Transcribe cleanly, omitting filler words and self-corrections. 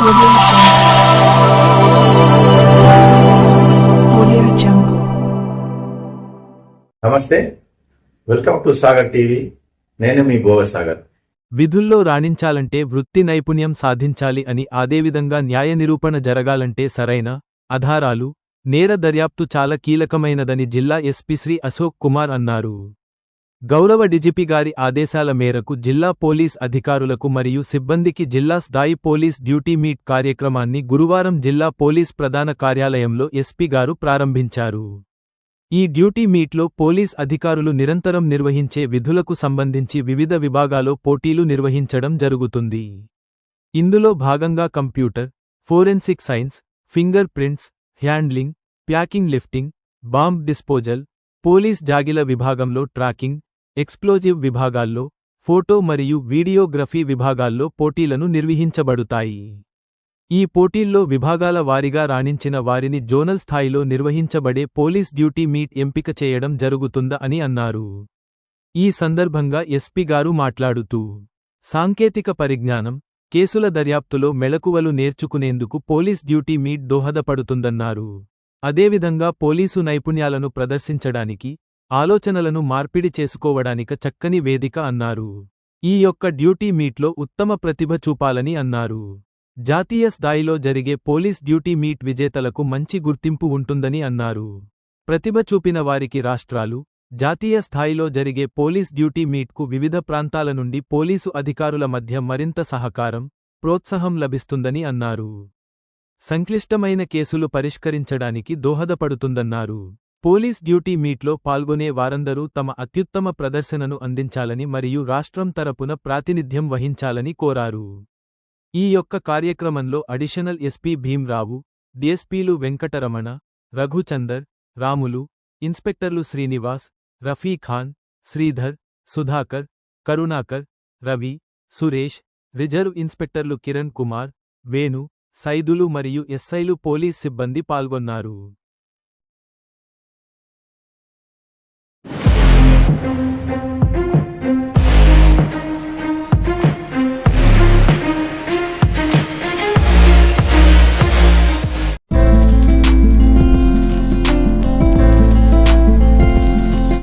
Audio Jungle. నమస్తే, welcome to Sagar TV. నేను మీ గోవా సాగర్. విధుల్లో రాణించాలంటే వృత్తి నైపుణ్యం సాధించాలి అని, అదేవిధంగా న్యాయ నిరూపణ జరగాలంటే సరైన ఆధారాలు, నేర దర్యాప్తు చాలా కీలకమైనదని జిల్లా ఎస్పీ శ్రీ అశోక్ కుమార్ అన్నారు. గౌరవ డీజీపీ గారి ఆదేశాల మేరకు జిల్లా పోలీస్ అధికారులకు మరియు సిబ్బందికి జిల్లా స్థాయి పోలీస్ డ్యూటీ మీట్ కార్యక్రమాన్ని గురువారం జిల్లా పోలీస్ ప్రధాన కార్యాలయంలో ఎస్పీ గారు ప్రారంభించారు. ఈ డ్యూటీ మీట్లో పోలీస్ అధికారులు నిరంతరం నిర్వహించే విధులకు సంబంధించి వివిధ విభాగాల్లో పోటీలు నిర్వహించడం జరుగుతుంది. ఇందులో భాగంగా computer, forensic science, finger prints, handling, packing, lifting, bomb disposal, police జాగిల విభాగంలో ట్రాకింగ్, ఎక్స్ప్లోజివ్ విభాగాల్లో, ఫోటో మరియు వీడియోగ్రఫీ విభాగాల్లో పోటీలను నిర్వహించబడుతాయి. ఈ పోటీల్లో విభాగాల వారీగా రాణించిన వారిని జోనల్ స్థాయిలో నిర్వహించబడే పోలీస్ డ్యూటీ మీట్ ఎంపిక చేయడం జరుగుతుందా అని అన్నారు. ఈ సందర్భంగా ఎస్పీ గారు మాట్లాడుతూ, సాంకేతిక పరిజ్ఞానం, కేసుల దర్యాప్తులో మెళకువలు నేర్చుకునేందుకు పోలీస్ డ్యూటీ మీట్ దోహదపడుతుందన్నారు. అదేవిధంగా పోలీసు నైపుణ్యాలను ప్రదర్శించడానికి, ఆలోచనలను మార్పిడి చేసుకోవడానిక చక్కని వేదిక అన్నారు. ఈ యొక్క డ్యూటీ మీట్లో ఉత్తమ ప్రతిభ చూపాలని అన్నారు. జాతీయ స్థాయిలో జరిగే పోలీస్ డ్యూటీ మీట్ విజేతలకు మంచి గుర్తింపు ఉంటుందని అన్నారు. ప్రతిభ చూపిన వారికి రాష్ట్రాలు, జాతీయ స్థాయిలో జరిగే పోలీస్ డ్యూటీ మీట్కు వివిధ ప్రాంతాల నుండి పోలీసు అధికారుల మధ్య మరింత సహకారం, ప్రోత్సాహం లభిస్తుందని అన్నారు. సంక్లిష్టమైన కేసులు పరిష్కరించడానికి దోహదపడుతుందన్నారు. పోలీస్ డ్యూటీ మీట్లో పాల్గొనే వారందరూ తమ అత్యుత్తమ ప్రదర్శనను అందించాలని మరియు రాష్ట్రం తరపున ప్రాతినిధ్యం వహించాలని కోరారు. ఈ యొక్క కార్యక్రమంలో అడిషనల్ ఎస్పీ భీమ్రావు, డిఎస్పీలు వెంకటరమణ, రఘుచందర్, రాములు, ఇన్స్పెక్టర్లు శ్రీనివాస్, రఫీఖాన్, శ్రీధర్, సుధాకర్, కరుణాకర్, రవి, సురేష్, రిజర్వ్ ఇన్స్పెక్టర్లు కిరణ్ కుమార్, వేణు, సైదులు మరియు ఎస్ఐలు పోలీస్ సిబ్బంది పాల్గొన్నారు.